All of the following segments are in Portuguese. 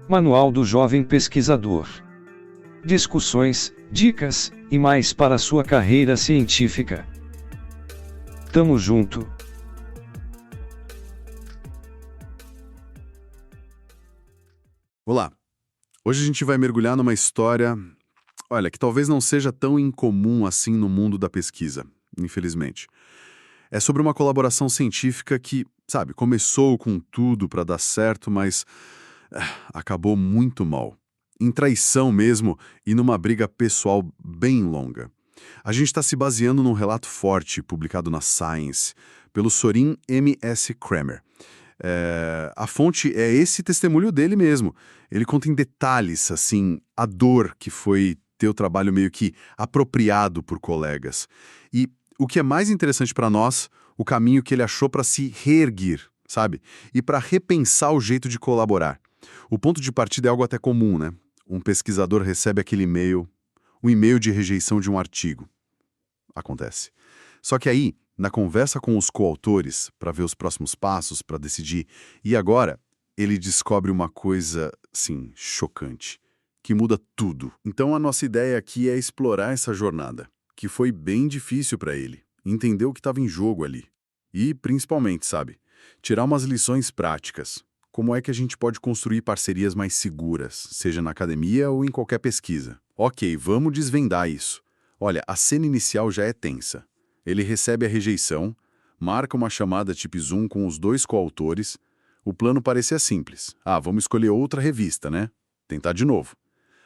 Manual do Jovem Pesquisador. Discussões, dicas e mais para a sua carreira científica. Tamo junto. Olá! Hoje a gente vai mergulhar numa história, olha, que talvez não seja tão incomum assim no mundo da pesquisa, infelizmente. É sobre uma colaboração científica que, sabe, começou com tudo para dar certo, mas acabou muito mal. Em traição mesmo e numa briga pessoal bem longa. A gente está se baseando num relato forte publicado na Science, pelo Sorin M.S. Kramer. A fonte é esse testemunho dele mesmo. Ele conta em detalhes, assim, a dor que foi ter o trabalho meio que apropriado por colegas. E o que é mais interessante para nós, o caminho que ele achou para se reerguer, sabe? E para repensar o jeito de colaborar. O ponto de partida é algo até comum, né? Um pesquisador recebe aquele e-mail, um e-mail de rejeição de um artigo. Acontece. Só que aí, na conversa com os coautores, para ver os próximos passos, para decidir, e agora, ele descobre uma coisa, sim, chocante, que muda tudo. Então a nossa ideia aqui é explorar essa jornada, que foi bem difícil para ele, entender o que estava em jogo ali. E, principalmente, sabe, tirar umas lições práticas. Como é que a gente pode construir parcerias mais seguras, seja na academia ou em qualquer pesquisa? Ok, vamos desvendar isso. Olha, a cena inicial já é tensa. Ele recebe a rejeição, marca uma chamada tipo Zoom com os dois coautores. O plano parecia simples. Vamos escolher outra revista, né? Tentar de novo.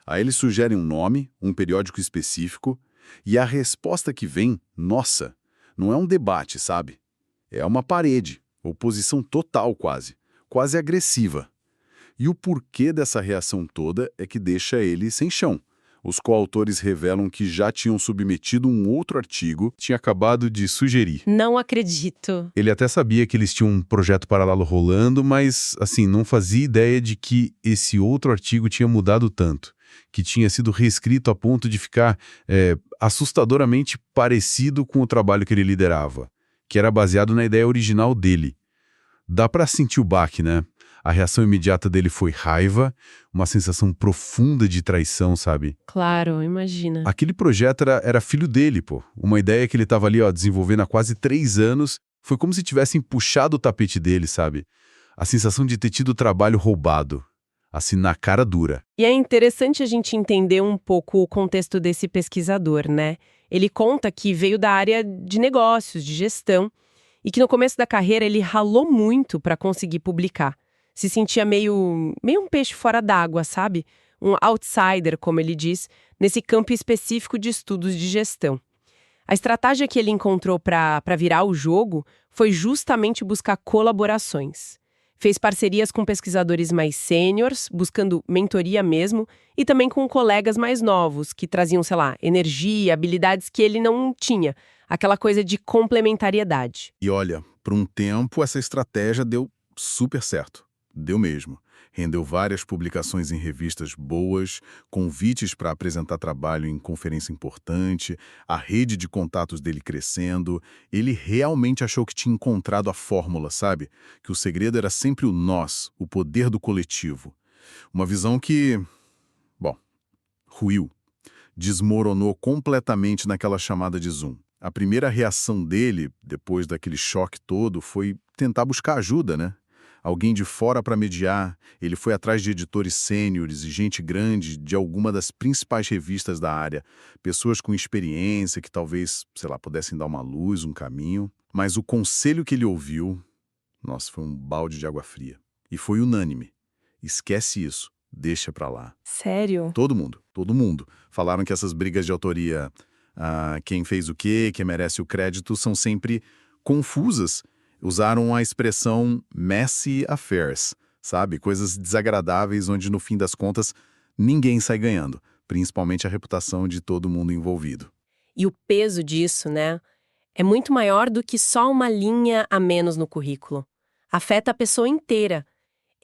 Aí eles sugerem um nome, um periódico específico, e a resposta que vem, nossa, não é um debate, sabe? É uma parede, oposição total quase agressiva. E o porquê dessa reação toda é que deixa ele sem chão. Os coautores revelam que já tinham submetido um outro artigo, tinha acabado de sugerir. Não acredito. Ele até sabia que eles tinham um projeto paralelo rolando, mas, assim, não fazia ideia de que esse outro artigo tinha mudado tanto, que tinha sido reescrito a ponto de ficar assustadoramente parecido com o trabalho que ele liderava, que era baseado na ideia original dele. Dá pra sentir o baque, né? A reação imediata dele foi raiva, uma sensação profunda de traição, sabe? Claro, imagina. Aquele projeto era filho dele, pô. Uma ideia que ele estava ali, desenvolvendo há quase 3 anos. Foi como se tivessem puxado o tapete dele, sabe? A sensação de ter tido o trabalho roubado. Assim, na cara dura. E é interessante a gente entender um pouco o contexto desse pesquisador, né? Ele conta que veio da área de negócios, de gestão, e que no começo da carreira ele ralou muito para conseguir publicar. Se sentia meio um peixe fora d'água, sabe? Um outsider, como ele diz, nesse campo específico de estudos de gestão. A estratégia que ele encontrou para virar o jogo foi justamente buscar colaborações. Fez parcerias com pesquisadores mais sêniores, buscando mentoria mesmo, e também com colegas mais novos, que traziam, sei lá, energia, habilidades que ele não tinha. Aquela coisa de complementariedade. E olha, por um tempo essa estratégia deu super certo. Deu mesmo. Rendeu várias publicações em revistas boas, convites para apresentar trabalho em conferência importante, a rede de contatos dele crescendo. Ele realmente achou que tinha encontrado a fórmula, sabe? Que o segredo era sempre o nós, o poder do coletivo. Uma visão que, ruiu. Desmoronou completamente naquela chamada de Zoom. A primeira reação dele, depois daquele choque todo, foi tentar buscar ajuda, né? Alguém de fora para mediar. Ele foi atrás de editores sêniores e gente grande de alguma das principais revistas da área. Pessoas com experiência que talvez, pudessem dar uma luz, um caminho. Mas o conselho que ele ouviu, foi um balde de água fria. E foi unânime. Esquece isso. Deixa pra lá. Sério? Todo mundo. Falaram que essas brigas de autoria, quem fez o quê, quem merece o crédito, são sempre confusas. Usaram a expressão messy affairs, sabe? Coisas desagradáveis onde, no fim das contas, ninguém sai ganhando, principalmente a reputação de todo mundo envolvido. E o peso disso, né, é muito maior do que só uma linha a menos no currículo. Afeta a pessoa inteira.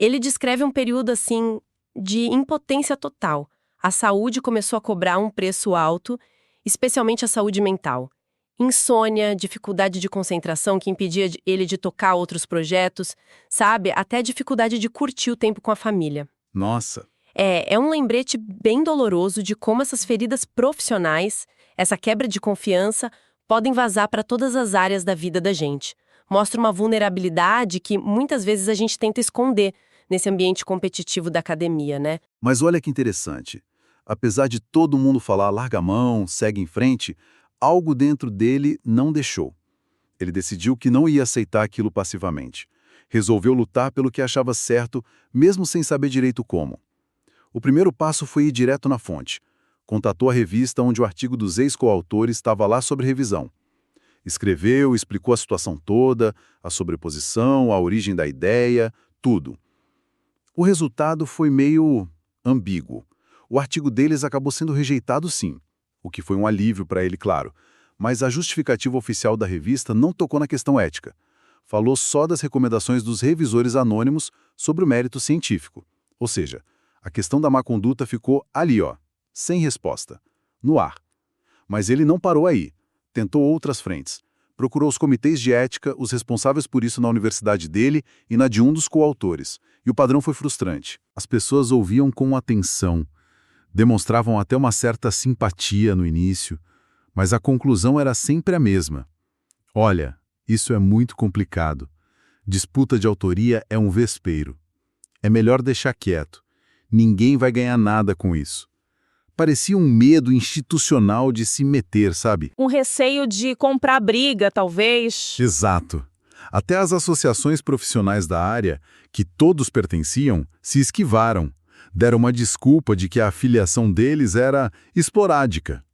Ele descreve um período, assim, de impotência total. A saúde começou a cobrar um preço alto, especialmente a saúde mental. Insônia, dificuldade de concentração que impedia ele de tocar outros projetos, sabe? Até dificuldade de curtir o tempo com a família. Nossa. É um lembrete bem doloroso de como essas feridas profissionais, essa quebra de confiança, podem vazar para todas as áreas da vida da gente. Mostra uma vulnerabilidade que muitas vezes a gente tenta esconder nesse ambiente competitivo da academia, né? Mas olha que interessante. Apesar de todo mundo falar larga a mão, segue em frente, algo dentro dele não deixou. Ele decidiu que não ia aceitar aquilo passivamente. Resolveu lutar pelo que achava certo, mesmo sem saber direito como. O primeiro passo foi ir direto na fonte. Contatou a revista onde o artigo dos ex-coautores estava lá sobre revisão. Escreveu, explicou a situação toda, a sobreposição, a origem da ideia, tudo. O resultado foi meio ambíguo. O artigo deles acabou sendo rejeitado sim, o que foi um alívio para ele, claro, mas a justificativa oficial da revista não tocou na questão ética. Falou só das recomendações dos revisores anônimos sobre o mérito científico. Ou seja, a questão da má conduta ficou ali, sem resposta, no ar. Mas ele não parou aí. Tentou outras frentes. Procurou os comitês de ética, os responsáveis por isso na universidade dele e na de um dos coautores. E o padrão foi frustrante. As pessoas ouviam com atenção, demonstravam até uma certa simpatia no início, mas a conclusão era sempre a mesma. Olha, isso é muito complicado. Disputa de autoria é um vespeiro. É melhor deixar quieto. Ninguém vai ganhar nada com isso. Parecia um medo institucional de se meter, sabe? Um receio de comprar briga, talvez. Exato. Até as associações profissionais da área, que todos pertenciam, se esquivaram. Deram uma desculpa de que a afiliação deles era esporádica.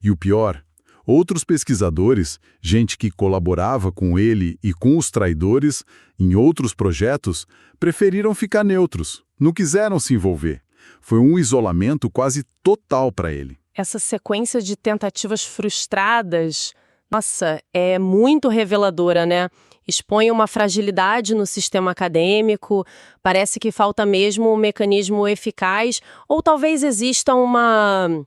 E o pior, outros pesquisadores, gente que colaborava com ele e com os traidores em outros projetos, preferiram ficar neutros, não quiseram se envolver. Foi um isolamento quase total para ele. Essa sequência de tentativas frustradas, nossa, é muito reveladora, né? Expõe uma fragilidade no sistema acadêmico, parece que falta mesmo um mecanismo eficaz, ou talvez exista uma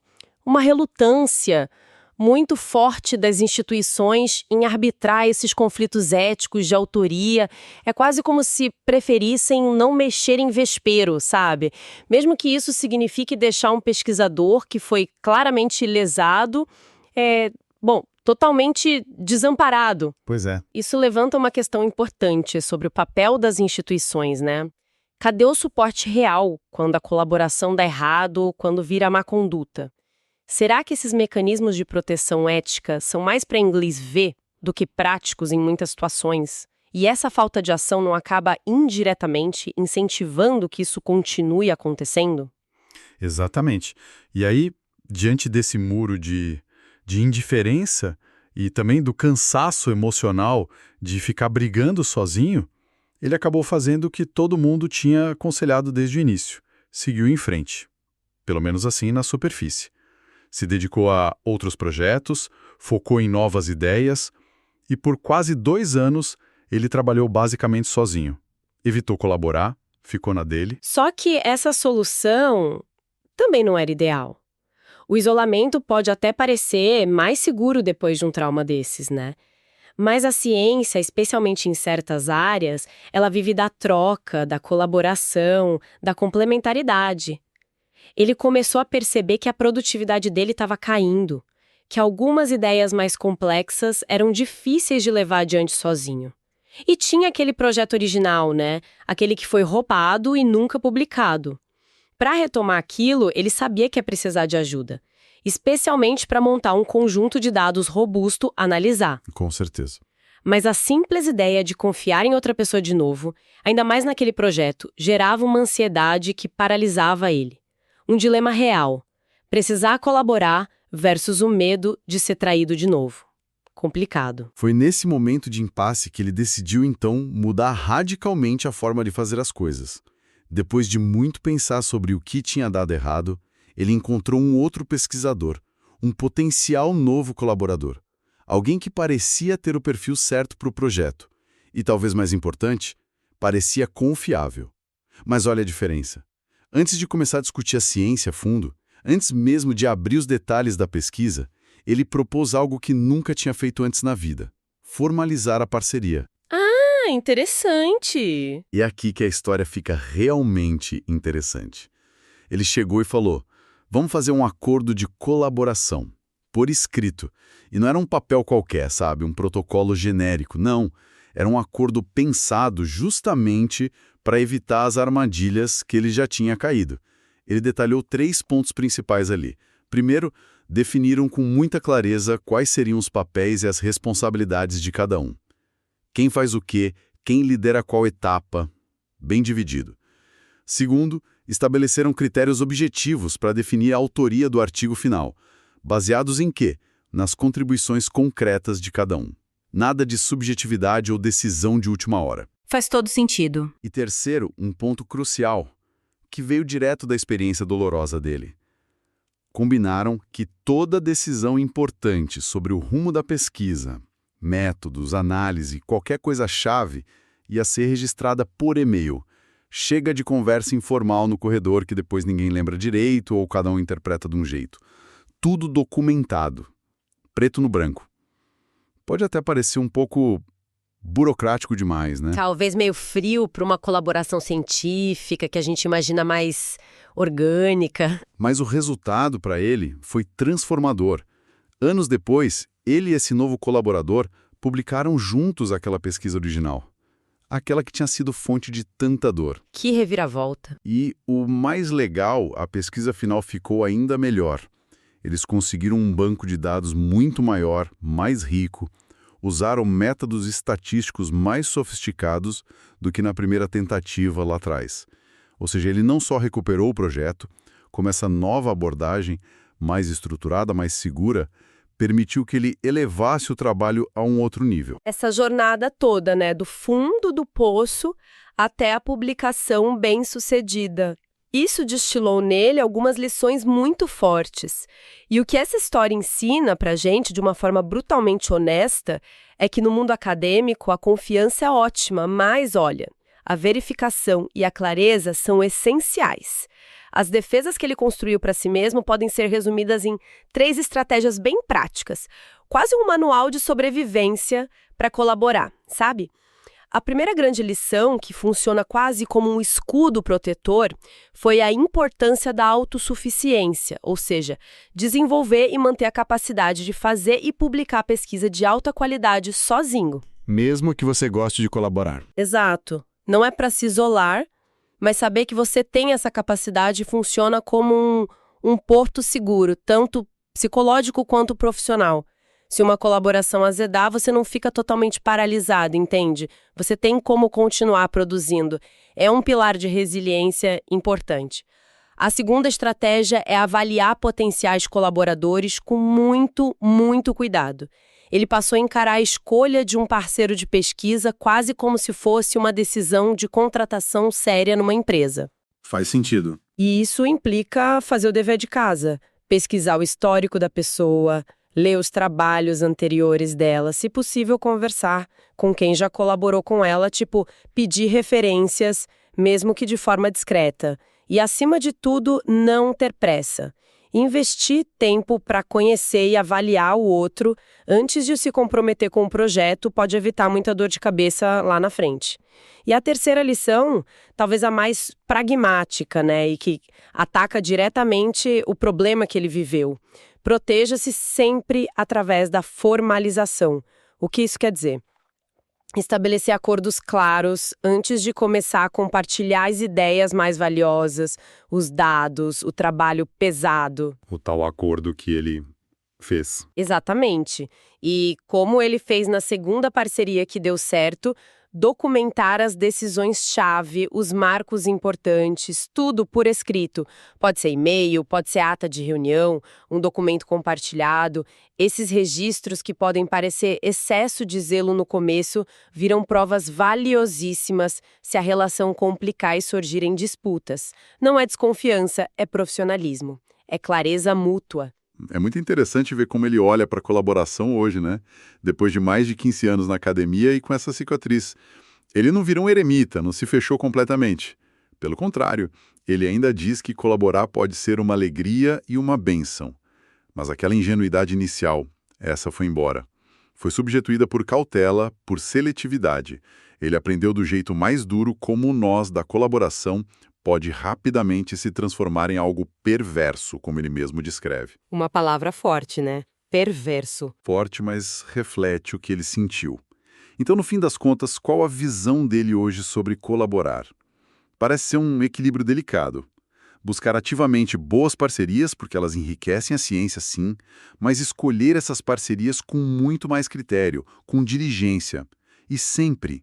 relutância muito forte das instituições em arbitrar esses conflitos éticos de autoria. É quase como se preferissem não mexer em vespeiro, sabe? Mesmo que isso signifique deixar um pesquisador que foi claramente lesado, totalmente desamparado. Pois é. Isso levanta uma questão importante sobre o papel das instituições, né? Cadê o suporte real quando a colaboração dá errado, quando vira má conduta? Será que esses mecanismos de proteção ética são mais para inglês ver do que práticos em muitas situações? E essa falta de ação não acaba indiretamente incentivando que isso continue acontecendo? Exatamente. E aí, diante desse muro de indiferença e também do cansaço emocional de ficar brigando sozinho, ele acabou fazendo o que todo mundo tinha aconselhado desde o início. Seguiu em frente. Pelo menos assim na superfície. Se dedicou a outros projetos, focou em novas ideias e por quase 2 anos ele trabalhou basicamente sozinho. Evitou colaborar, ficou na dele. Só que essa solução também não era ideal. O isolamento pode até parecer mais seguro depois de um trauma desses, né? Mas a ciência, especialmente em certas áreas, ela vive da troca, da colaboração, da complementaridade. Ele começou a perceber que a produtividade dele estava caindo, que algumas ideias mais complexas eram difíceis de levar adiante sozinho. E tinha aquele projeto original, né? Aquele que foi roubado e nunca publicado. Para retomar aquilo, ele sabia que ia precisar de ajuda, especialmente para montar um conjunto de dados robusto a analisar. Com certeza. Mas a simples ideia de confiar em outra pessoa de novo, ainda mais naquele projeto, gerava uma ansiedade que paralisava ele. Um dilema real. Precisar colaborar versus o medo de ser traído de novo. Complicado. Foi nesse momento de impasse que ele decidiu, então, mudar radicalmente a forma de fazer as coisas. Depois de muito pensar sobre o que tinha dado errado, ele encontrou um outro pesquisador, um potencial novo colaborador. Alguém que parecia ter o perfil certo para o projeto. E, talvez mais importante, parecia confiável. Mas olha a diferença. Antes de começar a discutir a ciência a fundo, antes mesmo de abrir os detalhes da pesquisa, ele propôs algo que nunca tinha feito antes na vida: formalizar a parceria. Ah, interessante. E é aqui que a história fica realmente interessante. Ele chegou e falou: vamos fazer um acordo de colaboração, por escrito. E não era um papel qualquer, sabe? Um protocolo genérico. Não. Era um acordo pensado justamente para evitar as armadilhas que ele já tinha caído. Ele detalhou 3 pontos principais ali. Primeiro, definiram com muita clareza quais seriam os papéis e as responsabilidades de cada um. Quem faz o quê, quem lidera qual etapa, bem dividido. Segundo, estabeleceram critérios objetivos para definir a autoria do artigo final. Baseados em quê? Nas contribuições concretas de cada um. Nada de subjetividade ou decisão de última hora. Faz todo sentido. E terceiro, um ponto crucial, que veio direto da experiência dolorosa dele. Combinaram que toda decisão importante sobre o rumo da pesquisa, métodos, análise, qualquer coisa-chave, ia ser registrada por e-mail. Chega de conversa informal no corredor que depois ninguém lembra direito ou cada um interpreta de um jeito. Tudo documentado, preto no branco. Pode até parecer um pouco burocrático demais, né? Talvez meio frio para uma colaboração científica que a gente imagina mais orgânica. Mas o resultado para ele foi transformador. Anos depois, ele e esse novo colaborador publicaram juntos aquela pesquisa original. Aquela que tinha sido fonte de tanta dor. Que reviravolta. E o mais legal, a pesquisa final ficou ainda melhor. Eles conseguiram um banco de dados muito maior, mais rico, usaram métodos estatísticos mais sofisticados do que na primeira tentativa lá atrás. Ou seja, ele não só recuperou o projeto, como essa nova abordagem, mais estruturada, mais segura, permitiu que ele elevasse o trabalho a um outro nível. Essa jornada toda, né, do fundo do poço até a publicação bem-sucedida. Isso destilou nele algumas lições muito fortes. E o que essa história ensina pra gente, de uma forma brutalmente honesta, é que no mundo acadêmico a confiança é ótima, mas olha, a verificação e a clareza são essenciais. As defesas que ele construiu para si mesmo podem ser resumidas em 3 estratégias bem práticas, quase um manual de sobrevivência para colaborar, sabe? A primeira grande lição, que funciona quase como um escudo protetor, foi a importância da autossuficiência, ou seja, desenvolver e manter a capacidade de fazer e publicar pesquisa de alta qualidade sozinho. Mesmo que você goste de colaborar. Exato. Não é para se isolar, mas saber que você tem essa capacidade funciona como um porto seguro, tanto psicológico quanto profissional. Se uma colaboração azedar, você não fica totalmente paralisado, entende? Você tem como continuar produzindo. É um pilar de resiliência importante. A segunda estratégia é avaliar potenciais colaboradores com muito, muito cuidado. Ele passou a encarar a escolha de um parceiro de pesquisa quase como se fosse uma decisão de contratação séria numa empresa. Faz sentido. E isso implica fazer o dever de casa, pesquisar o histórico da pessoa, ler os trabalhos anteriores dela, se possível conversar com quem já colaborou com ela, tipo, pedir referências, mesmo que de forma discreta. E, acima de tudo, não ter pressa. Investir tempo para conhecer e avaliar o outro antes de se comprometer com o projeto pode evitar muita dor de cabeça lá na frente. E a terceira lição, talvez a mais pragmática, né, e que ataca diretamente o problema que ele viveu. Proteja-se sempre através da formalização. O que isso quer dizer? Estabelecer acordos claros antes de começar a compartilhar as ideias mais valiosas, os dados, o trabalho pesado. O tal acordo que ele fez. Exatamente. E como ele fez na segunda parceria que deu certo, documentar as decisões-chave, os marcos importantes, tudo por escrito. Pode ser e-mail, pode ser ata de reunião, um documento compartilhado. Esses registros que podem parecer excesso de zelo no começo viram provas valiosíssimas se a relação complicar e surgirem disputas. Não é desconfiança, é profissionalismo. É clareza mútua. É muito interessante ver como ele olha para a colaboração hoje, né? Depois de mais de 15 anos na academia e com essa cicatriz. Ele não virou um eremita, não se fechou completamente. Pelo contrário, ele ainda diz que colaborar pode ser uma alegria e uma bênção. Mas aquela ingenuidade inicial, essa foi embora. Foi substituída por cautela, por seletividade. Ele aprendeu do jeito mais duro como o nós da colaboração pode rapidamente se transformar em algo perverso, como ele mesmo descreve. Uma palavra forte, né? Perverso. Forte, mas reflete o que ele sentiu. Então, no fim das contas, qual a visão dele hoje sobre colaborar? Parece ser um equilíbrio delicado. Buscar ativamente boas parcerias, porque elas enriquecem a ciência, sim, mas escolher essas parcerias com muito mais critério, com diligência. E sempre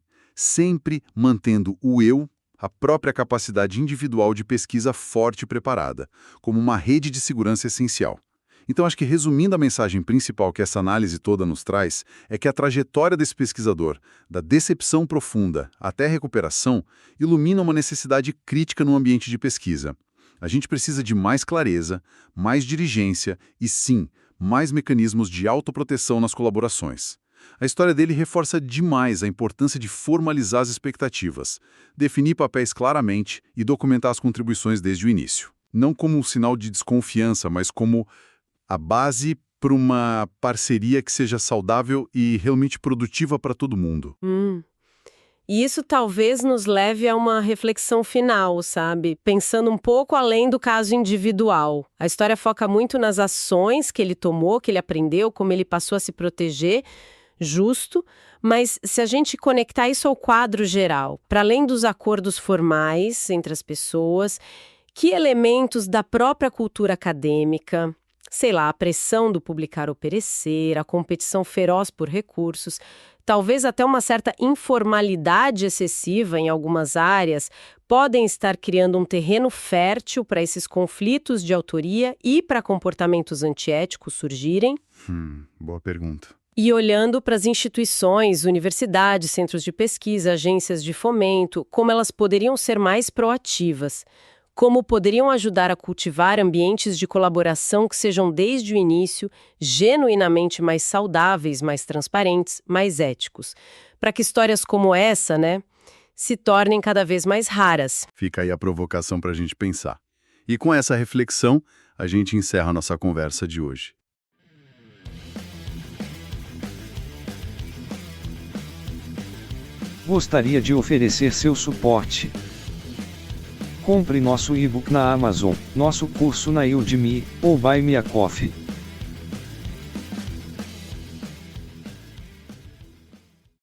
mantendo o eu, a própria capacidade individual de pesquisa forte e preparada, como uma rede de segurança essencial. Então, acho que resumindo a mensagem principal que essa análise toda nos traz, é que a trajetória desse pesquisador, da decepção profunda até a recuperação, ilumina uma necessidade crítica no ambiente de pesquisa. A gente precisa de mais clareza, mais diligência e, sim, mais mecanismos de autoproteção nas colaborações. A história dele reforça demais a importância de formalizar as expectativas, definir papéis claramente e documentar as contribuições desde o início. Não como um sinal de desconfiança, mas como a base para uma parceria que seja saudável e realmente produtiva para todo mundo. E isso talvez nos leve a uma reflexão final, sabe? Pensando um pouco além do caso individual. A história foca muito nas ações que ele tomou, que ele aprendeu, como ele passou a se proteger, justo, mas se a gente conectar isso ao quadro geral, para além dos acordos formais entre as pessoas, que elementos da própria cultura acadêmica, sei lá, a pressão do publicar ou perecer, a competição feroz por recursos, talvez até uma certa informalidade excessiva em algumas áreas, podem estar criando um terreno fértil para esses conflitos de autoria e para comportamentos antiéticos surgirem? Boa pergunta. E olhando para as instituições, universidades, centros de pesquisa, agências de fomento, como elas poderiam ser mais proativas, como poderiam ajudar a cultivar ambientes de colaboração que sejam desde o início genuinamente mais saudáveis, mais transparentes, mais éticos, para que histórias como essa, se tornem cada vez mais raras. Fica aí a provocação para a gente pensar. E com essa reflexão, a gente encerra a nossa conversa de hoje. Gostaria de oferecer seu suporte. Compre nosso e-book na Amazon, nosso curso na Udemy, ou Buy Me a Coffee.